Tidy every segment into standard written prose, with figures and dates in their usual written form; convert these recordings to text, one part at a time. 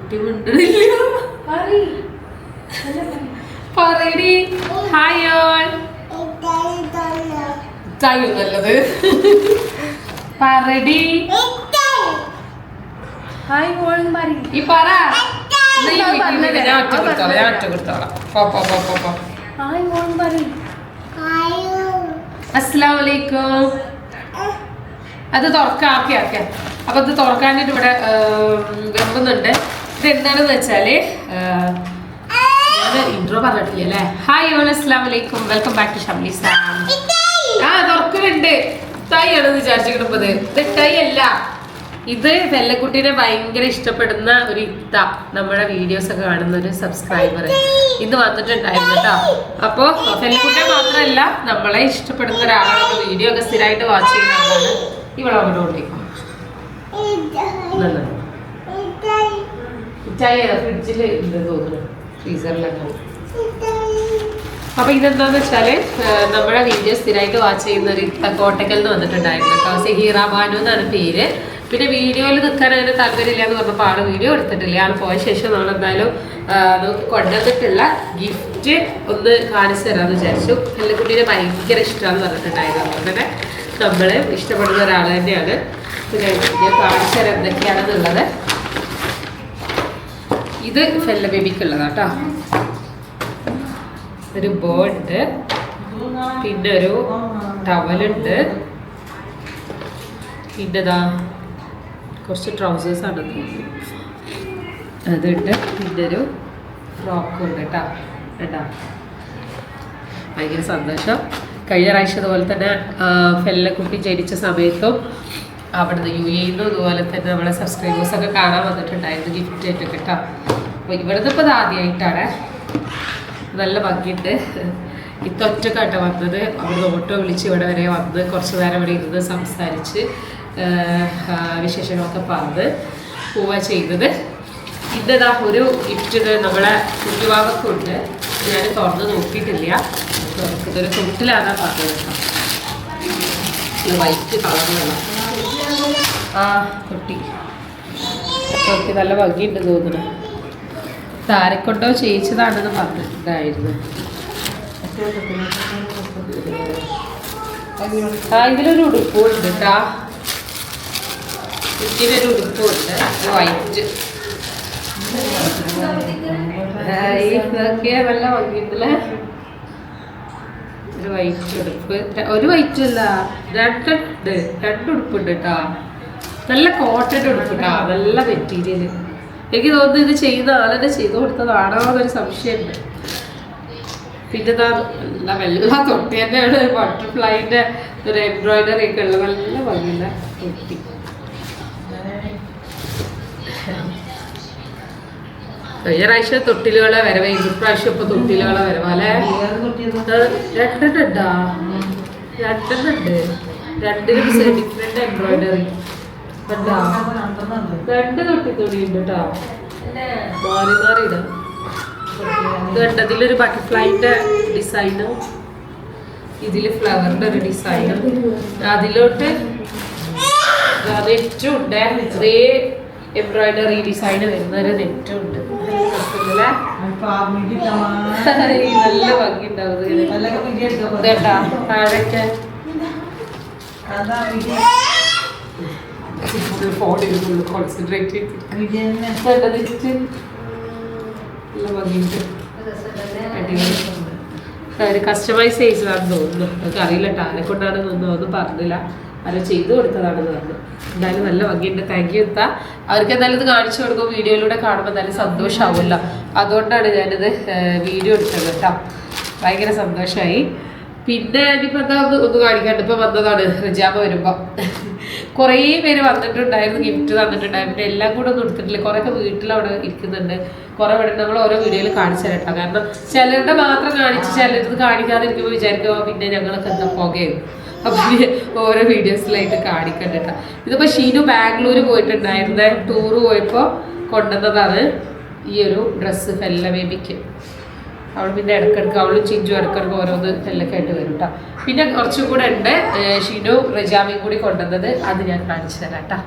കുട്ടി മിണ്ടണില്ല. പറയടി hi all. ചായ നല്ലത് പറയടി ഹായ് ഓൾ ഈ പറ. ഞാൻ ഒറ്റ കൊടുത്തോളാം. ഹായ് ഓൾ പറയും. അസ്സലാമു അലൈക്കും. അത് തുറക്കാം. ഓക്കെ. അപ്പൊ ഇത് തുറക്കാനായിട്ട് ഇവിടെ വെമ്പുന്നുണ്ട്. ഇത് എന്താണെന്ന് വെച്ചാല് ഞാൻ ഇൻട്രോ പറഞ്ഞിട്ടില്ല അല്ലേ. ഹായ് ഓൾ അസ്സലാമു അലൈക്കും, welcome back to Shamli Sam. തുറക്കുന്നുണ്ട്. തൈ ആണെന്ന് വിചാരിച്ചിട്ടുള്ളത്. ഇത് തൈ അല്ല, ഇത് വെല്ലക്കുട്ടീനെ ഭയങ്കര ഇഷ്ടപ്പെടുന്ന ഒരു ഇത്ത, നമ്മുടെ വീഡിയോസ് ഒക്കെ കാണുന്ന ഒരു സബ്സ്ക്രൈബർ ഇന്ന് വന്നിട്ടുണ്ടായിരുന്നു കേട്ടോ. അപ്പൊ വെല്ലക്കുട്ടിയെ മാത്രമല്ല നമ്മളെ ഇഷ്ടപ്പെടുന്ന ഒരാളാണ്. വീഡിയോ ഒക്കെ സ്ഥിരമായിട്ട് വാച്ച് ചെയ്യുന്ന ആളാണ്. ഇവിടെ കൊണ്ടിരിക്കും ഫ്രിഡ്ജിൽ ഉണ്ട് തോന്നുന്നു, ഫ്രീസറിലൊക്കെ. അപ്പൊ ഇതെന്താന്ന് വെച്ചാല് നമ്മുടെ വീഡിയോ സ്ഥിരമായിട്ട് വാച്ച് ചെയ്യുന്ന ഒരു കോട്ടക്കൽ നിന്ന് വന്നിട്ടുണ്ടായിരുന്നു കേട്ടോ. സഹീറ ബാനു എന്നാണ് പേര്. പിന്നെ വീഡിയോയിൽ നിൽക്കാൻ അതിന് താല്പര്യമില്ല എന്ന് പറഞ്ഞപ്പോൾ ആള് വീഡിയോ എടുത്തിട്ടില്ല. ആൾ പോയ ശേഷം നമ്മളെന്തായാലും നമുക്ക് കൊണ്ടുവന്നിട്ടുള്ള ഗിഫ്റ്റ് ഒന്ന് കാണിച്ചു തരാമെന്ന് വിചാരിച്ചു. വെല്ലക്കുട്ടീനെ ഭയങ്കര ഇഷ്ടമാണെന്ന് പറഞ്ഞിട്ടുണ്ടായിരുന്നു. അതുകൊണ്ട് തന്നെ നമ്മള് ഇഷ്ടപ്പെടുന്ന ഒരാൾ തന്നെയാണ്. പിന്നെ ഞാൻ കാണിച്ചു തരാം എന്തൊക്കെയാണെന്നുള്ളത്. ഇത് ഫെല്ല ബേബിക്കുള്ളതാട്ടോ. ഒരു ബോ ഉണ്ട്, പിന്നെ ഒരു ടവലുണ്ട്, പിന്നെതാ കുറച്ച് ട്രൗസേഴ്സ് ആണ് അതുണ്ട്, പിന്നെ ഒരു ഫ്രോക്കും ഉണ്ട് കേട്ടോ. ഭയങ്കര സന്തോഷം. കഴിഞ്ഞ പ്രാവശ്യം അതുപോലെ തന്നെ ഫെല്ലക്കുട്ടി ജനിച്ച സമയത്തും അവിടുന്ന് UAE അതുപോലെ തന്നെ നമ്മളെ സബ്സ്ക്രൈബേഴ്സൊക്കെ കാണാൻ വന്നിട്ടുണ്ടായിരുന്നു ഗിഫ്റ്റ് ആയിട്ട് കേട്ടോ. അപ്പോൾ ഇവിടുന്ന് ഇപ്പോൾ ഇത് ആദ്യമായിട്ടാണ്. നല്ല ഭംഗിയുണ്ട്. ഇതൊറ്റക്കാട്ടോ വന്നത്. അവിടെ ഓട്ടോ വിളിച്ച് ഇവിടെ വരെ വന്ന് കുറച്ച് നേരം ഇവിടെ ഇരുന്ന് സംസാരിച്ച് വിശേഷങ്ങളൊക്കെ പറഞ്ഞ് പോവുക ചെയ്തത്. ഇന്നതാ ഒരു ഗിഫ്റ്റ് നമ്മളെ കുഞ്ഞുവാവക്കുണ്ട്. ഞാൻ തുറന്ന് നോക്കിയിട്ടില്ല. ഇതൊരു തൊട്ടിലാണ് പറഞ്ഞത് കേട്ടോ. വൈറ്റ് കളറുള്ള തൊട്ടി. തൊട്ടി നല്ല ഭംഗിയുണ്ട് തോന്നുന്നു. താരക്കൊണ്ടോ ചെയ്യിച്ചതാണെന്ന് പറഞ്ഞിട്ടുണ്ടായിരുന്നു. ഇതിലൊരു ഉടുപ്പുണ്ട് കേട്ടാ. ഇതിലൊരു ഉടുപ്പുണ്ട് വൈറ്റ്. ഇതൊക്കെ നല്ല ഭംഗിയുണ്ടല്ലേ. ഒരു വൈറ്റ് ഉടുപ്പ്, ഒരു വൈറ്റ് അല്ല രണ്ട് ഉടുപ്പുണ്ട് കേട്ടാ. നല്ല കോട്ടൺ ഉടുപ്പ് കേട്ടാ, നല്ല മെറ്റീരിയൽ. എനിക്ക് തോന്നുന്നു ഇത് ചെയ്യുന്ന ആളെന്നെ ചെയ്തു കൊടുത്തതാണോ എന്നൊരു സംശയമുണ്ട്. പിന്നെ നല്ല വെള്ള തൊട്ടി തന്നെയാണ്. ബട്ടർഫ്ലൈൻ്റെ ഒരു എംബ്രോയിഡറി ഒക്കെ ഉള്ള നല്ല ഭംഗിയുള്ള തൊട്ടി. കഴിഞ്ഞ പ്രാവശ്യം തൊട്ടിലുകളെ വരവേ, ഇപ്രാവശ്യം ഇപ്പൊ തൊട്ടിലുകളെ വരവല്ലേ. രണ്ടെണ്ണുണ്ടാ? രണ്ടെണ്ണുണ്ട്. രണ്ടിലും ഡിഫറെന്റ് എംബ്രോയിഡറി. രണ്ട് തൊട്ടി തുണിയുണ്ട് കേട്ടോ. മാറി മാറി ഇടാം. ഇതിലൊരു ബട്ടർഫ്ലൈൻ്റെ ഡിസൈനും ഇതില് ഫ്ലവറിന്റെ ഒരു ഡിസൈനും. അതിലോട്ട് നെറ്റും ഉണ്ട്. അതേ എംബ്രോയിഡറി ഡിസൈൻ വരുന്ന ഒരു നെറ്റും ഉണ്ട്. നല്ല ഭംഗി ഉണ്ടാവും. ഇതേട്ടാ താഴൊക്കെ ഫോണിൽ ഫുള്ള് കോൺസെൻട്രേറ്റ് ചെയ്തിട്ട് നല്ല ഭംഗിയുണ്ട്. കസ്റ്റമൈസ് ചെയ്തതാണെന്ന് തോന്നുന്നു. നമുക്ക് അറിയില്ല കേട്ടോ ആരെ കൊണ്ടാണെന്നൊന്നും ഒന്നും പറഞ്ഞില്ല. ആരോ ചെയ്തു കൊടുത്തതാണെന്ന് പറഞ്ഞു. എന്തായാലും നല്ല ഭംഗിയുണ്ട്. താങ്ക് യു എത്താ. അവർക്ക് എന്തായാലും ഇത് കാണിച്ചു കൊടുക്കും. വീഡിയോയിലൂടെ കാണുമ്പോൾ എന്തായാലും സന്തോഷമാവുമല്ലോ. അതുകൊണ്ടാണ് ഞാനിത് വീഡിയോ എടുത്തത് കേട്ടോ. ഭയങ്കര സന്തോഷമായി. പിന്നെ ഇനിയിപ്പോൾ എന്താ ഒന്ന് കാണിക്കാണ്ട്. ഇപ്പം വന്നതാണ് റിജാമ വരുമ്പോൾ. കുറേ പേര് വന്നിട്ടുണ്ടായിരുന്നു, ഗിഫ്റ്റ് തന്നിട്ടുണ്ടായിരുന്നു. പിന്നെ എല്ലാം കൂടെ ഒന്നും എടുത്തിട്ടില്ല. കുറേയൊക്കെ വീട്ടിലവിടെ ഇരിക്കുന്നുണ്ട്. കുറേ ഇവിടെ നമ്മൾ ഓരോ വീഡിയോയിൽ കാണിച്ചു തരട്ടോ. കാരണം ചിലരുടെ മാത്രം കാണിച്ച് ചിലരത് കാണിക്കാതിരിക്കുമ്പോൾ വിചാരിക്കുമോ പിന്നെ ഞങ്ങളൊക്കെ എന്താ പുകയും. അപ്പം ഓരോ വീഡിയോസിലായിട്ട് കാണിക്കണ്ടിട്ടാ. ഇതിപ്പോൾ ഷീനു ബാംഗ്ലൂർ പോയിട്ടുണ്ടായിരുന്ന ടൂറ് പോയപ്പോൾ കൊണ്ടുവന്നതാണ് ഈ ഒരു ഡ്രസ്സ് ഫെല്ല ബേബിക്ക്. അവൾ പിന്നെ ഇടയ്ക്കിടയ്ക്ക് അവളും ചിഞ്ചും ഇടയ്ക്കിടയ്ക്ക് ഓരോന്ന് ഫെല്ലൊക്കെ ആയിട്ട് വരും കേട്ടോ. പിന്നെ കുറച്ചും കൂടെ ഉണ്ട് ഷീനു റജാമിയും കൂടി കൊണ്ടുവന്നത്. അത് ഞാൻ കാണിച്ചു തരാം കേട്ടോ.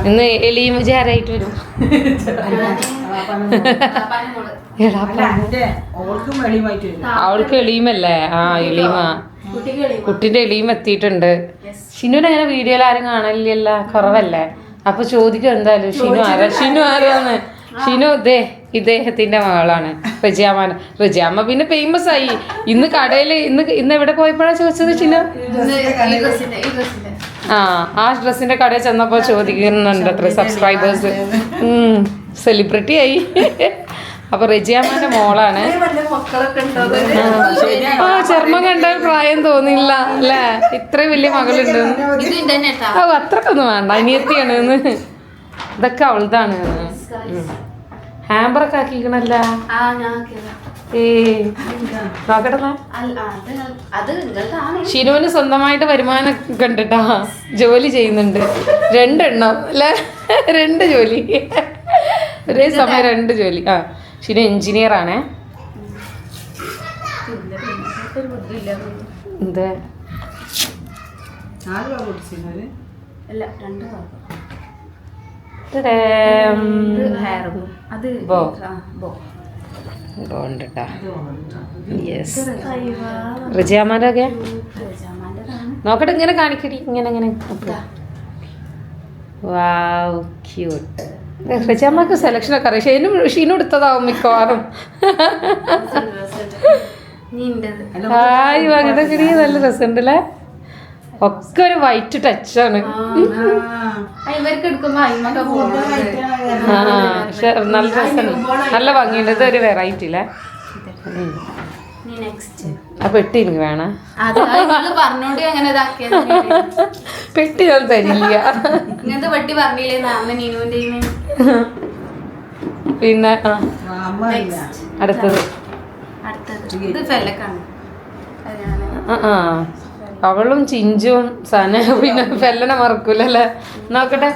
ഇന്ന് എലിയും വിചാരായിട്ട് വരും. അവൾക്ക് എളിയുമല്ലേ? ആ എളിയുമ കുട്ടിന്റെ എളിയും എത്തിയിട്ടുണ്ട്. ഷിനുവിനെ അങ്ങനെ വീഡിയോയിൽ ആരും കാണലില്ല, കുറവല്ലേ? അപ്പൊ ചോദിക്കും എന്തായാലും ഷിനു ആരാന്ന്. ഷിനു ഇദ്ദേഹത്തിന്റെ മകളാണ് റിജാമ്മ. പിന്നെ ഫേമസ് ആയി. ഇന്ന് കടയില് ഇന്ന് എവിടെ പോയപ്പോഴാ ചോദിച്ചത് ഷിനു? ആ ഡ്രസ്സിന്റെ കടയിൽ ചെന്നപ്പോ ചോദിക്കുന്നുണ്ട് അത്ര സബ്സ്ക്രൈബേഴ്സ്. സെലിബ്രിറ്റി ആയി. അപ്പൊ റിജിയാമ്മന്റെ മോളാണ്. ആ ചർമ്മം കണ്ട പ്രായം തോന്നില്ല അല്ലേ? ഇത്രയും വലിയ മകളുണ്ട്. ഓ അത്രക്കൊന്നും വേണ്ട, അനിയത്തിയാണ്. ഇതൊക്കെ അവളുതാണ്. ഹാമ്പറൊക്കെ ആക്കിക്കണല്ല. നോക്കട്ടെ. ഷിനുവിന് സ്വന്തമായിട്ട് വരുമാനം കണ്ടിട്ടാ ജോലി ചെയ്യുന്നുണ്ട്. 2 എണ്ണം അല്ലേ? 2 ജോലി ഒരേ സമയം 2 ജോലി. ആ ഷിനു എഞ്ചിനീയർ ആണേ. എന്ത് റിജിയാമാരൊക്കെ നോക്കട്ടെ. ഇങ്ങനെ കാണിക്കടി, ഇങ്ങനെ ഇങ്ങനെ. വാവ് ക്യൂട്ട്. റിജിയാമ്മക്ക് സെലക്ഷനൊക്കെ അറിയാം. ഷീനു എടുത്തതാവും മിക്കവാറും. ഹായ് ഇതൊക്കെ നല്ല രസമുണ്ടല്ലേ? ഒക്കെ ഒരു വൈറ്റ് ടച്ചാണ്. പക്ഷെ നല്ല രസമുണ്ട്, നല്ല ഭംഗിയുണ്ട്. ഇതൊരു വെറൈറ്റി അല്ലേ? ആ പെട്ടി എനിക്ക് വേണം. പെട്ടി ഞാൻ തരില്ല. പിന്നെ അടുത്തത് അവളും ചിഞ്ചും സന പിന്നെ ഫെല്ലനെ മറക്കൂലല്ലേ? നോക്കട്ടെ.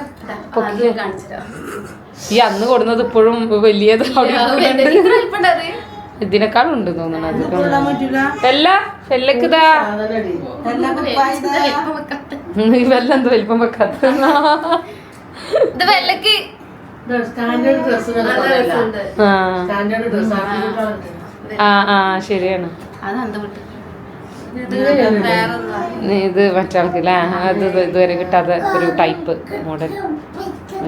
ഈ അന്ന് കൊടുന്നത് ഇപ്പോഴും വലിയത് ഇതിനേക്കാളും ഉണ്ട് തോന്നണത്. ഫെല്ലക്കിതാ വെല്ല എന്ത് വലിപ്പം വെക്കാത്ത. ആ ശരിയാണ്. ഇത് മറ്റാൾക്കില്ല. അത് ഇതുവരെ കിട്ടാത്ത ഒരു ടൈപ്പ് മോഡൽ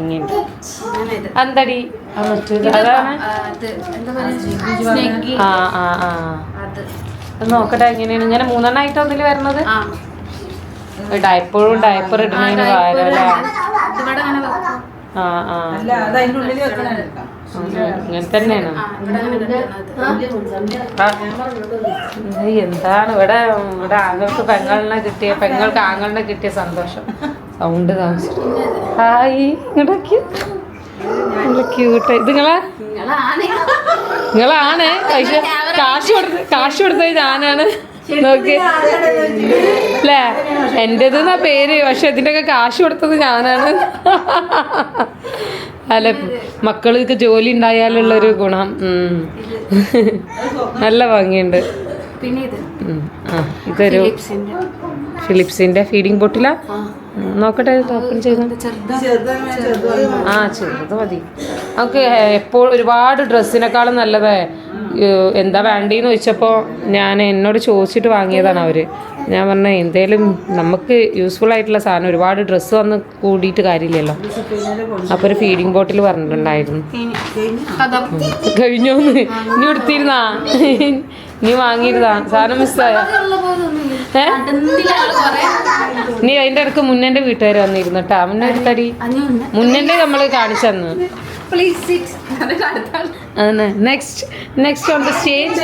ഇങ്ങനെ. അന്തടി അതാണ്. നോക്കട്ടെ എങ്ങനെയാണ്. ഇങ്ങനെ 3 എണ്ണമായിട്ട് ഒന്നില് വരണത്. ഡയപ്പർ ഇടുന്നതിന് പകരം അല്ലേ? ഇങ്ങനെ തന്നെയാണ്. എന്താണ് ഇവിടെ ആങ്ങൾക്ക് പെങ്ങൾക്ക് ആങ്ങളിനെ കിട്ടിയ സന്തോഷം. സൗണ്ട് താമസിച്ചു. ഹായ് ഇങ്ങോട്ടേക്ക്. നല്ല ക്യൂട്ട്. ഇത് നിങ്ങളാണ്. പക്ഷെ കാശ് കൊടുത്തത് ഞാനാണ്. നോക്കി അല്ലേ? എൻ്റെത് എന്നാ പേര്, പക്ഷെ ഇതിൻ്റെയൊക്കെ കാശ് കൊടുത്തത് ഞാനാണ്. അല്ല മക്കൾക്ക് ജോലി ഉണ്ടായാലുള്ളൊരു ഗുണം. നല്ല ഭംഗിയുണ്ട്. ഇതൊരു ഫിലിപ്സിന്റെ ഫീഡിങ് ബോട്ടില. നോക്കട്ടെ ഓപ്പൺ ചെയ്ത്. ആ ചെറുത് മതി. നമുക്ക് എപ്പോൾ ഒരുപാട് ഡ്രസ്സിനേക്കാളും നല്ലതേ എന്താ വേണ്ടതെന്ന് ചോദിച്ചപ്പോൾ എന്നോട് ചോദിച്ചിട്ട് വാങ്ങിയതാണ് അവർ. ഞാൻ പറഞ്ഞ എന്തേലും നമുക്ക് യൂസ്ഫുൾ ആയിട്ടുള്ള സാധനം. ഒരുപാട് ഡ്രസ്സ് വന്ന് കൂടിയിട്ട് കാര്യമില്ലല്ലോ. അപ്പോൾ ഒരു ഫീഡിങ് ബോട്ടിൽ പറഞ്ഞിട്ടുണ്ടായിരുന്നു. കഴിഞ്ഞോന്ന് നീ എടുത്തിരുന്നാ? നീ വാങ്ങിയിരുന്നാ? സാധനം മിസ്സായ? നീ അതിൻ്റെ ഇടക്ക് മുന്നേൻ്റെ വീട്ടുകാർ വന്നിരുന്നു കേട്ടാ. മുന്നേ എടുത്തടി. മുന്നേൻ്റെ നമ്മൾ കാണിച്ചു തന്നു. അതന്നെ. Next on the stage.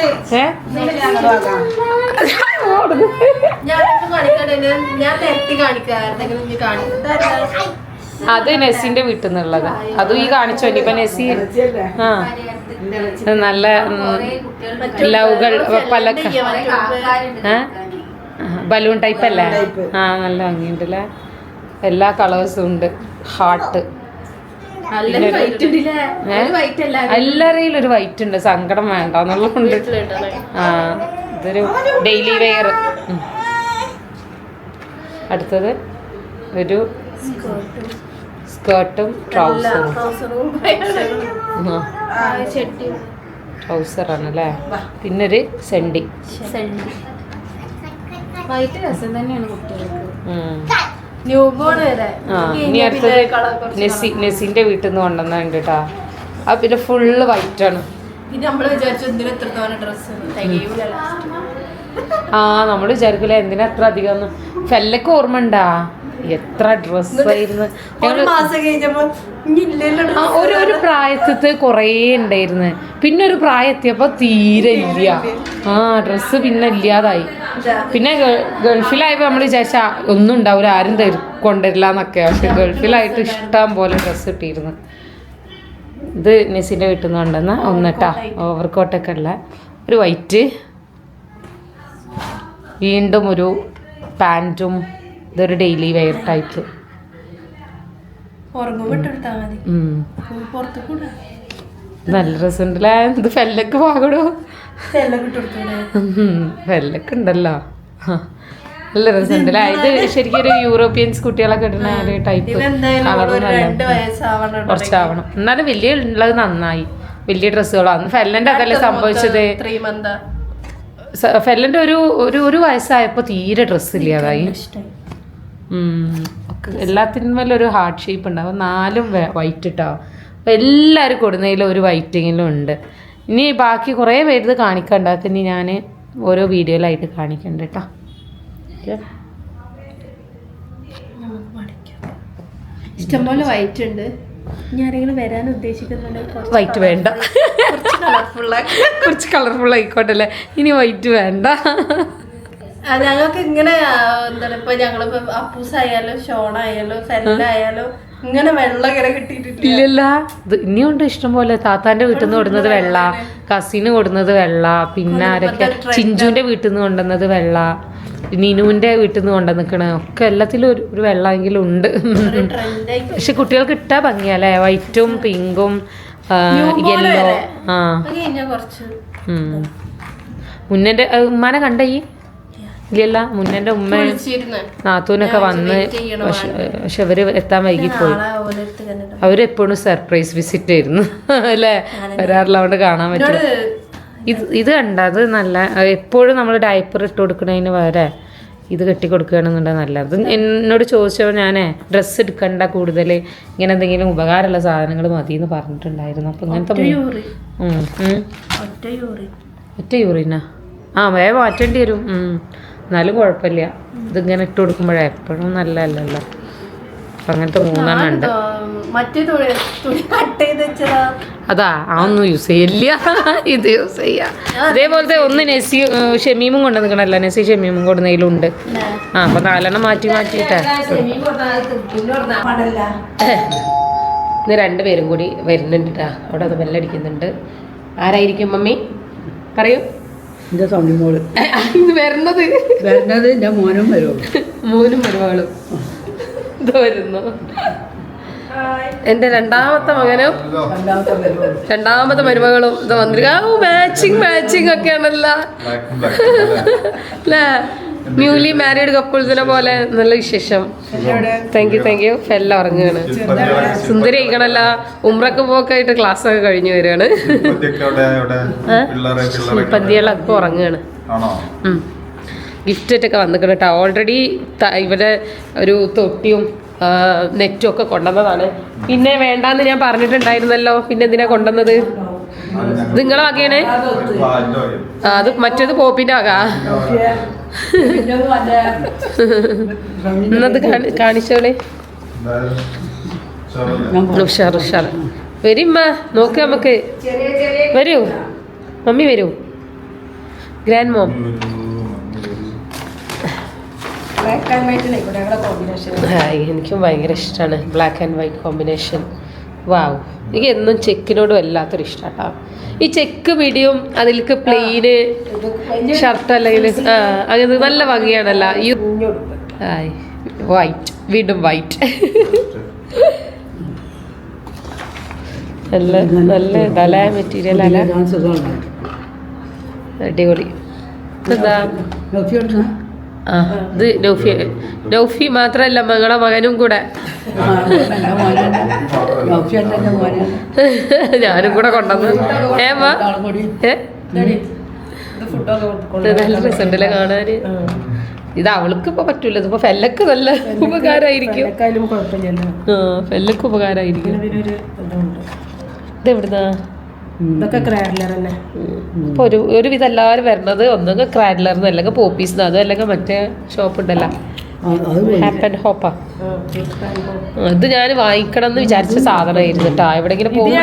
അത് നെസ്സിന്റെ വീട്ടിൽ നിന്നുള്ളത്. അതും ഈ കാണിച്ചോ? ഇനിയിപ്പൊ നെസ്സി നല്ല ലവുകൾ പലക്ക ബലൂൺ ടൈപ്പ് അല്ലേ? നല്ല ഭംഗിയുണ്ടല്ലേ? എല്ലാ കളേഴ്സും ഉണ്ട്. ഹാർട്ട് എല്ലാരെയും ഒരു വൈറ്റ് ഉണ്ട്. സങ്കടം വേണ്ട എന്നുള്ളതുണ്ട്. ഇതൊരു ഡെയിലി വെയർ. അടുത്തത് ഒരു സ്കേർട്ടും ട്രൗസറും ട്രൗസറാണല്ലേ. പിന്നെ ഒരു സെണ്ടി. വൈറ്റ് രസം തന്നെയാണ് കുട്ടികൾക്ക്. ഇനി അടുത്തത് നെസിന്റെ വീട്ടിൽ നിന്ന് കൊണ്ടുവന്നുണ്ട് കേട്ടാ. അത് പിന്നെ ഫുള്ള് വൈറ്റ് ആണ്. നമ്മള് വിചാരിക്കില്ല എന്തിനാ അത്ര അധികം. ഫെല്ലക്ക് ഓർമ്മ ഉണ്ടാ എത്ര ഡ്രസ്സായിരുന്നു. ഒരു പ്രായത്തില് കൊറേ ഉണ്ടായിരുന്നു. പിന്നെ ഒരു പ്രായം എത്തിയപ്പോ തീരെ ഇല്ല. ഡ്രസ്സ് പിന്നെ ഇല്ലാതായി. പിന്നെ ഗൾഫിലായപ്പോ നമ്മൾ വിചാരിച്ച ഒന്നും ഉണ്ടാവില്ല, ആരും കൊണ്ടുവരില്ല എന്നൊക്കെ. പക്ഷെ ഗൾഫിലായിട്ട് ഇഷ്ടം പോലെ ഡ്രസ്സ് കിട്ടിയിരുന്നു. ഇത് നെസിന്റെ വീട്ടിൽ നിന്ന് കൊണ്ടുവന്ന ഒന്നിട്ടാ ഓവർകോട്ടൊക്കെ ഉള്ള ഒരു വൈറ്റ്. വീണ്ടും ഒരു പാൻറ്റും. ഇതൊരു ഡെയിലി വെയർ ടൈപ്പ്. നല്ല രസമുണ്ടല്ലേ. ഇത് ഫെല്ലക്ക് പാകടോ. ഫെല്ലക്ക് ഉണ്ടല്ലോ. നല്ല രസമുണ്ടല്ലേ. ഇത് ശരിക്കും ഒരു യൂറോപ്യൻസ് കുട്ടികളൊക്കെ ഇടുന്ന ഒരു ടൈപ്പ് കളറും നല്ല കുറച്ചാവണം. എന്നാലും വലിയ ഉള്ളത് നന്നായി. വലിയ ഡ്രസ്സുകളോ. അന്ന് ഫെല്ലന്റെ അതല്ലേ സംഭവിച്ചത്. ഫെല്ലന്റെ ഒരു വയസ്സായപ്പോ തീരെ ഡ്രസ്സ് ഇല്ലാതായി. എല്ലാത്തിനും ഒരു ഹാർട്ട് ഷേപ്പ് ഉണ്ടാവും. 4 വൈറ്റ് ഇട്ടാവും. അപ്പം എല്ലാവരും കൊടുന്നതിലും ഒരു വൈറ്റിങ്ങിലും ഉണ്ട്. ഇനി ബാക്കി കുറേ പേര് കാണിക്കണ്ടാക്ക. ഇനി ഞാൻ ഓരോ വീഡിയോയിലായിട്ട് കാണിക്കണ്ട കേട്ടോ. ഇഷ്ടംപോലെ വൈറ്റ് ഉണ്ട്. ഞാനെങ്കിലും വരാൻ ഉദ്ദേശിക്കുന്നുണ്ട്. വൈറ്റ് വേണ്ട, കുറച്ച് കളർഫുൾ ആയിക്കോട്ടല്ലേ. ഇനി വൈറ്റ് വേണ്ട. ഞങ്ങൾക്ക് ഇങ്ങനെ എന്താണ് ഇപ്പൊ ഞങ്ങളിപ്പോ അപ്പൂസായാലും ഷോണായാലും ഫെല്ലായാലും ഇങ്ങനെ വെള്ളം ഇങ്ങനെ കിട്ടിയിട്ടില്ല. ഇല്ലല്ല, ഇനിയുണ്ട് ഇഷ്ടം പോലെ. താത്താന്റെ വീട്ടിൽ നിന്ന് കൊടുക്കുന്നത് വെള്ള, കസിന് കൊടുക്കുന്നത് വെള്ള, പിന്നെ ആരൊക്കെ ചിഞ്ചുവിന്റെ വീട്ടിൽ നിന്ന് കൊണ്ടുവന്നത് വെള്ള, നിനുവിന്റെ വീട്ടിൽ നിന്ന് കൊണ്ടുവന്നിക്കണ ഒക്കെ എല്ലാത്തിലും ഒരു വെള്ളമെങ്കിലും ഉണ്ട്. പക്ഷെ കുട്ടികൾക്ക് ഇട്ടാ ഭംഗിയല്ലേ, വൈറ്റും പിങ്കും യെല്ലോ. മുന്നേന്റെ ഉമ്മാനെ കണ്ട ഈ ഇല്ലല്ല, മുന്നേന്റെ ഉമ്മ നാത്തൂനൊക്കെ വന്ന്. പക്ഷെ അവര് എത്താൻ വൈകിപ്പോയി. അവരെപ്പോഴും സർപ്രൈസ് വിസിറ്റ് ആയിരുന്നു അല്ലേ, വരാറില്ല, കാണാൻ പറ്റില്ല. ഇത് കണ്ട, അത് നല്ല. എപ്പോഴും നമ്മൾ ഡയപ്പർ ഇട്ട് കൊടുക്കണതിന് വരെ ഇത് കെട്ടിക്കൊടുക്കുകയാണെന്നുണ്ടെങ്കിൽ നല്ലത്. എന്നോട് ചോദിച്ചപ്പോൾ ഞാനേ ഡ്രസ്സ് എടുക്കണ്ട, കൂടുതൽ ഇങ്ങനെ എന്തെങ്കിലും ഉപകാരമുള്ള സാധനങ്ങൾ മതി എന്ന് പറഞ്ഞിട്ടുണ്ടായിരുന്നു. അപ്പം ഇങ്ങനത്തെ ഒറ്റ യൂറിനാ വേഗം മാറ്റേണ്ടി വരും. എന്നാലും കുഴപ്പമില്ല. ഇതിങ്ങനെ ഇട്ട് കൊടുക്കുമ്പോഴേ എപ്പോഴും നല്ലതല്ലല്ലോ. അപ്പം അങ്ങനത്തെ 3 ഉണ്ട്. അതാ ഒന്നും യൂസ് ചെയ്യില്ല, ഇത് യൂസ് ചെയ്യാം. അതേപോലത്തെ ഒന്ന് നെസി ഷെമീമും കൊണ്ട് നിൽക്കണല്ലോ, നെസി ഷെമീമും കൊടുന്നതിലുണ്ട്. അപ്പൊ 4 മാറ്റിയിട്ടേ. ഇന്ന് 2 പേരും കൂടി വരുന്നുണ്ട് കേട്ടാ. അവിടെ അത് ബെല്ലടിക്കുന്നുണ്ട്. ആരായിരിക്കും മമ്മി പറയൂ? എൻ്റെ സണ്ണിമോള് വരുന്നത് എൻ്റെ മോനും വരുവാളും ഇത് വരുന്നു. എൻ്റെ രണ്ടാമത്തെ മകനും രണ്ടാമത്തെ മരുമകളും ഇത് വന്നിരിക്കുക. മാച്ചിങ് ഒക്കെ ആണല്ലോ അല്ലേ, ന്യൂലി മാരീഡ് കപ്പിൾസിനെ പോലെ. നല്ല വിശേഷം. Thank you. എല്ലാം ഉറങ്ങുകയാണ്. സുന്ദരി ആയിക്കണല്ല. ഉമ്രക്ക് പോക്കായിട്ട് ക്ലാസ് ഒക്കെ കഴിഞ്ഞു വരികയാണ്. പന്തികളൊക്കെ ഉറങ്ങുകയാണ്. ഗിഫ്റ്റൊക്കെ വന്നിക്കണം കേട്ടോ. ഓൾറെഡി ഇവിടെ ഒരു തൊട്ടിയും നെറ്റും ഒക്കെ കൊണ്ടുവന്നതാണ്. പിന്നെ വേണ്ടാന്ന് ഞാൻ പറഞ്ഞിട്ടുണ്ടായിരുന്നല്ലോ. പിന്നെ എന്തിനാ കൊണ്ടുവന്നത്? നിങ്ങളെ വകയാണ്. അത് മറ്റേത് പോപ്പിന്റെ വക. എന്നത് കാണിച്ചോളെ. ഉഷാർ വരിമ്മ, നോക്ക് നമുക്ക്. വരൂ മമ്മി, വരൂ. Grand mom. എനിക്കും ഭയങ്കര ഇഷ്ടമാണ് ബ്ലാക്ക് ആൻഡ് വൈറ്റ് കോമ്പിനേഷൻ. വാവ്, എനിക്ക് എന്നും ചെക്കിനോട് വല്ലാത്തൊരു ഇഷ്ടാട്ടോ. ഈ ചെക്ക് പിടിയും അതിലേക്ക് പ്ലെയിന് ഷർട്ട് അല്ലെങ്കിൽ അങ്ങനെ നല്ല ഭംഗിയാണല്ലോ. ഈ വൈറ്റ്, വീണ്ടും വൈറ്റ്. നല്ല ഇതല്ലേ മെറ്റീരിയൽ അല്ല, അടിപൊളി. എന്താ ആ ഇത് നൗഫി മാത്രല്ല മകളെ മകനും കൂടെ എൻ്റെ മോനാണ് ഓപ്ഷൻ എൻ്റെ മോനാണ് ഞാനും കൂടെ കൊണ്ടുവന്ന് ഏമാ കൂടി നല്ല രസമുണ്ടല്ലേ കാണാന് ഇത് അവൾക്ക് ഇപ്പൊ പറ്റൂല ഇതിപ്പോ ഫെല്ലക്ക് നല്ല ഉപകാരമായിരിക്കും ഫെല്ലക്ക് ഉപകാരമായിരിക്കും ഇതെവിടുന്നാ ഇതൊക്കെ ക്രാഡ്ലർ തന്നെ ഇപ്പൊ ഒരുവിധം എല്ലാവരും വരണത് ഒന്നെങ്കിൽ ക്രാഡ്ലർന്ന് അല്ലെങ്കിൽ പോപ്പീസ് അതും അല്ലെങ്കിൽ മറ്റേ ഷോപ്പ് ഉണ്ടല്ലോ ഹാപ്പ് ആൻഡ് ഹോപ്പാ ഇത് ഞാൻ വാങ്ങിക്കണം എന്ന് വിചാരിച്ച സാധനമായിരുന്നു കേട്ടോ എവിടെങ്കിലും പോകും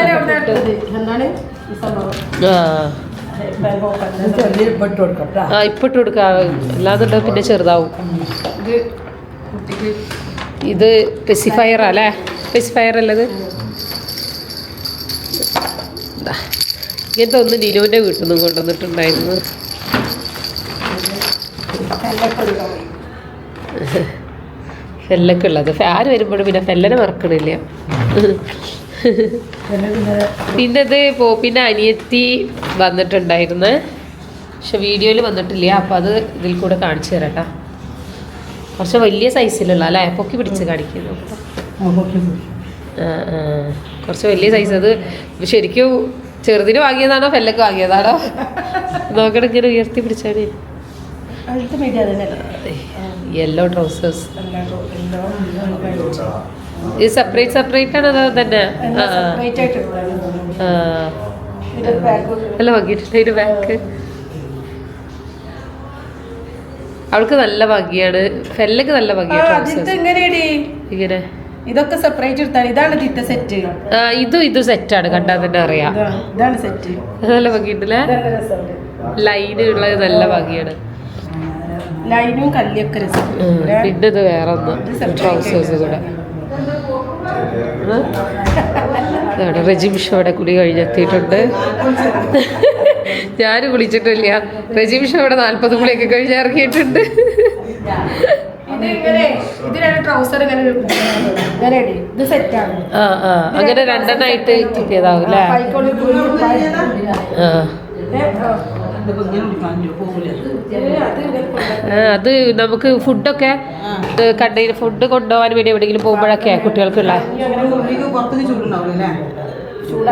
ആ ഇപ്പൊ ഇട്ട് കൊടുക്ക അല്ലാതെ പിന്നെ ചെറുതാവും ഇത് പെസിഫയർ അല്ലേ പെസിഫയർ അല്ലത് ഇങ്ങനത്തെ ഒന്ന് നിലുവിൻ്റെ വീട്ടിൽ നിന്നും കൊണ്ടുവന്നിട്ടുണ്ടായിരുന്നു ഫെല്ലൊക്കെ ഉള്ളത് ആര് വരുമ്പോഴും പിന്നെ ഫെല്ലനെ മറക്കണില്ല പിന്നെ ഇത് പോപ്പിൻ്റെ അനിയത്തി വന്നിട്ടുണ്ടായിരുന്നു പക്ഷെ വീഡിയോയിൽ വന്നിട്ടില്ല അപ്പം അത് ഇതിൽ കൂടെ കാണിച്ചു തരാം കേട്ടോ കുറച്ച് വലിയ സൈസിലുള്ള അല്ലേ പൊക്കി പിടിച്ച് കാണിക്കുന്നു കുറച്ച് വലിയ സൈസ് അത് ശരിക്കും ചെറുതിന് വാങ്ങിയതാണോ ഫെല്ലക്ക് വാങ്ങിയതാണോ നോക്കണം ഇങ്ങനെ ഉയർത്തി പിടിച്ചാൽ യെല്ലോ ട്രൗസേഴ്സ് ഇത് സെപ്പറേറ്റ് ആണോ അതോ തന്നെ നല്ല ഭംഗിയിട്ടുണ്ട് ഇതിൻ്റെ ബാക്ക് അവൾക്ക് നല്ല ഭംഗിയാണ് ഫെല്ലക്ക് നല്ല ഭംഗിയാണ് ട്രൗസേഴ്സ് ഇങ്ങനെ ഇതൊക്കെ സെപ്പറേറ്റ് എടുത്താണ് ഇതാണ് ഇതിന്റെ സെറ്റ് ഇതും സെറ്റാണ് കണ്ടാൽ തന്നെ അറിയാം ഇതാണ് സെറ്റ് നല്ല ഭംഗിയുണ്ടല്ലേ ലൈന് ഉള്ളത് നല്ല ഭംഗിയാണ് ലൈനും കല്ലിയൊക്കെ രസം പിന്നെ ഇത് വേറെ ഒന്ന് ട്രൗസേഴ്സ് കൂടെ റെജിം ഷോയുടെ കുളി കഴിഞ്ഞെത്തിയിട്ടുണ്ട് ഞാൻ കുളിച്ചിട്ടില്ല റെജിം ഷോയുടെ 40 കുളിയൊക്കെ കഴിഞ്ഞ് ഇറങ്ങിയിട്ടുണ്ട് അങ്ങനെ രണ്ടെണ്ണായിട്ട് കിട്ടിയതാവും അല്ലേ അത് നമുക്ക് ഫുഡൊക്കെ ഫുഡ് കൊണ്ടുപോകാൻ വേണ്ടി എവിടെയെങ്കിലും പോകുമ്പോഴൊക്കെ കുട്ടികൾക്കുള്ള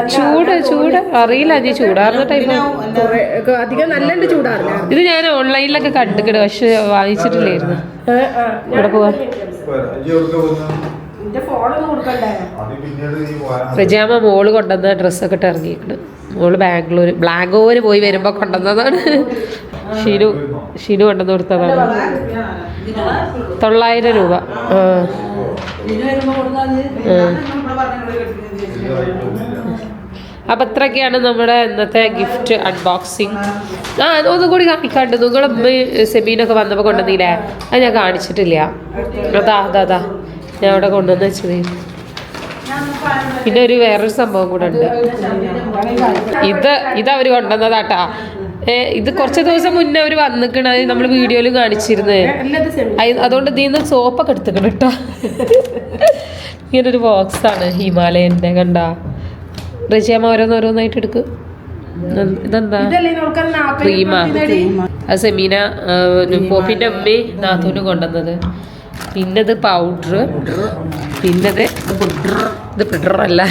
ചൂട് അറിയില്ല അത് ചൂടാറുന്ന ടൈപ്പ് അധികം നല്ല ചൂടാറില്ല ഇത് ഞാൻ ഓൺലൈനിലൊക്കെ കണ്ടിട്ടുണ്ട് പക്ഷെ വാങ്ങിച്ചിട്ടില്ലായിരുന്നു ഇവിടെ പോവാ റജിയാമ്മ മോള് കൊണ്ടുവന്ന ഡ്രസ്സൊക്കെ ഇട്ട് ഇറങ്ങിയിട്ടുണ്ട് മോള് ബാംഗ്ലൂർ പോയി വരുമ്പോ കൊണ്ടുവന്നതാണ് ഷീനു കൊണ്ടുവന്ന് കൊടുത്തതാണ് 900 രൂപ അപ്പം ഇത്രയൊക്കെയാണ് നമ്മുടെ ഇന്നത്തെ ഗിഫ്റ്റ് അൺബോക്സിങ് ഒന്നും കൂടി കാണിക്കാണ്ട് നിങ്ങൾ സെമീനൊക്കെ വന്നപ്പോൾ കൊണ്ടുവന്നില്ലേ അത് ഞാൻ കാണിച്ചിട്ടില്ല അതാ ഞാൻ അവിടെ കൊണ്ടുവന്ന് വെച്ചത് പിന്നെ വേറൊരു സംഭവം കൂടെ ഉണ്ട് ഇത് അവർ കൊണ്ടുവന്നതാട്ടാ ഇത് കുറച്ച് ദിവസം മുന്നേ അവർ വന്നിക്കണ നമ്മൾ വീഡിയോയിൽ കാണിച്ചിരുന്നേ അതുകൊണ്ട് ഇതിൽ നിന്ന് സോപ്പൊക്കെ എടുത്തിക്കണം കേട്ടോ ഇങ്ങനൊരു ബോക്സാണ് ഹിമാലയൻ്റെ കണ്ട റജിയാമ്മ ഓരോന്നോരോന്നായിട്ട് എടുക്കും ഇതെന്താ ക്രീമാ അത് സെമീന പോപ്പിൻ്റെ അമ്മേ നാത്തൂന് കൊണ്ടുവന്നത് പിന്നെ ഇത് പൗഡർ പിന്നെ ഇത് പിഡർ അല്ല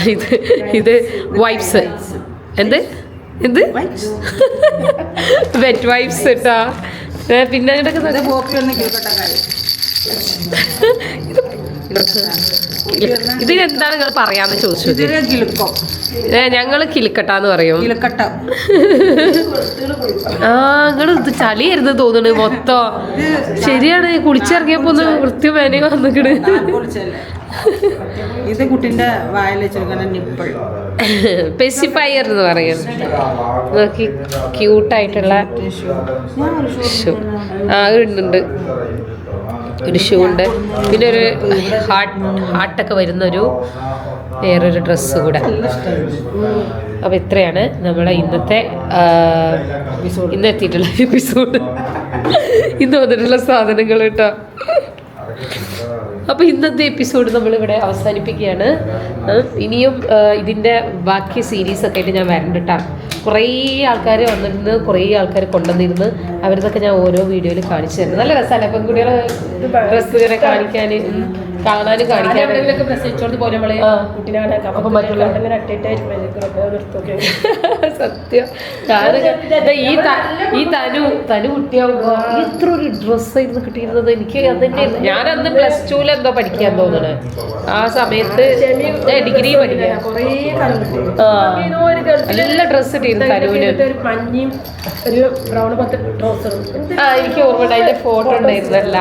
ഇത് വൈപ്സ് എന്ത് വെറ്റ് വൈപ്സ് കേട്ടാ പിന്നെ ഇതിനെന്താണ് നിങ്ങൾ പറയാന്ന് ചോദിച്ചത് ഞങ്ങള് കിളിക്കട്ടാന്ന് പറയും നിങ്ങൾ ഇത് ചളിയായിരുന്നു തോന്നുന്നു മൊത്തം ശരിയാണ് കുളിച്ചിറങ്ങിയപ്പോ ഒന്ന് വൃത്തി മേനെ വന്നിക്കണ് ഇത് കുട്ടിന്റെ വായിൽ നിപ്പിൾ പെസിഫയർ എന്ന് പറയുന്നത് നോക്കി ക്യൂട്ടായിട്ടുള്ള ഷൂ ഉണ്ട് ഒരു ഷൂ ഉണ്ട് പിന്നെ ഒരു ഹാർട്ടൊക്കെ വരുന്നൊരു വേറൊരു ഡ്രസ്സ് കൂടെ അപ്പോൾ ഇത്രയാണ് നമ്മളെ ഇന്നത്തെ ഇന്ന് എത്തിയിട്ടുള്ള എപ്പിസോഡ് ഇന്ന് വന്നിട്ടുള്ള സാധനങ്ങൾ കേട്ടോ അപ്പോൾ ഇന്നത്തെ എപ്പിസോഡ് നമ്മളിവിടെ അവസാനിപ്പിക്കുകയാണ് ഇനിയും ഇതിൻ്റെ ബാക്കി സീരീസൊക്കെ ആയിട്ട് ഞാൻ വരണ്ട കേട്ടോ കുറേ ആൾക്കാർ വന്നിരുന്ന് കുറേ ആൾക്കാർ കൊണ്ടുവന്നിരുന്ന് അവരിതൊക്കെ ഞാൻ ഓരോ വീഡിയോയിൽ കാണിച്ചു തരുന്നത്. നല്ല രസമല്ലേ പെൺകുട്ടികളെ ഡ്രസ്സ് ഇങ്ങനെ കാണാനും കാണിക്കാനും പ്രസവിച്ചോണ്ട് പോലെ നമ്മള് കുട്ടീനെ കാണാൻ അപ്പൊ മറ്റുള്ള അങ്ങനെ അട്ടിട്ടായിട്ട് സത്യം ഞാനൊക്കെ ഈ തനു കുട്ടിയാവുമ്പോ ഇത്ര ഒരു ഡ്രസ്സായിരുന്നു കിട്ടിയിരുന്നത്. എനിക്ക് അതന്നെ ഞാൻ അന്ന് +2 എന്തോ പഠിക്കാൻ തോന്നണേ. ആ സമയത്ത് ഡിഗ്രി പഠിക്കാൻ നല്ല ഡ്രസ്സ് ഇട്ടിരുന്നു തനുവിന്. മഞ്ഞയും ഒരു ബ്രൗൺ പോലത്തെ ട്രൗസറും എനിക്ക് ഓർമ്മ അതിന്റെ ഫോട്ടോ ഉണ്ടായിരുന്നല്ല.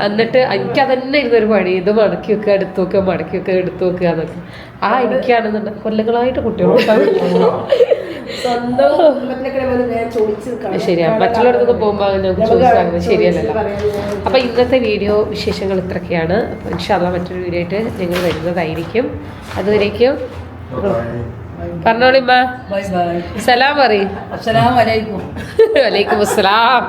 എന്നിട്ട് എനിക്ക് അതന്നെ ഇരുന്ന ഒരു പണി, ഇത് മടക്കി വെക്കുക എടുത്തു വെക്കുക മടക്കി വെക്കുക എടുത്തു വെക്കുക എന്നൊക്കെ. എനിക്കാണെന്നുണ്ട് കൊല്ലങ്ങളായിട്ട് കുട്ടികളുണ്ടാവും. ശരിയാ, മറ്റുള്ളവർക്ക് പോകുമ്പോൾ നമുക്ക് ചോദിച്ചാൽ ശരിയല്ലല്ലോ. അപ്പൊ ഇന്നത്തെ വീഡിയോ വിശേഷങ്ങൾ ഇത്രയൊക്കെയാണ്. അപ്പൊ ഇൻഷാല്ലാ മറ്റൊരു വീഡിയോ ആയിട്ട് ഞങ്ങൾ വരുന്നതായിരിക്കും. അതുവരേക്കും പറഞ്ഞോളിമ്മ ബൈ ബൈ. സലാം പറയും. അസ്സലാമു അലൈക്കും. വലൈക്കും അസ്സലാം.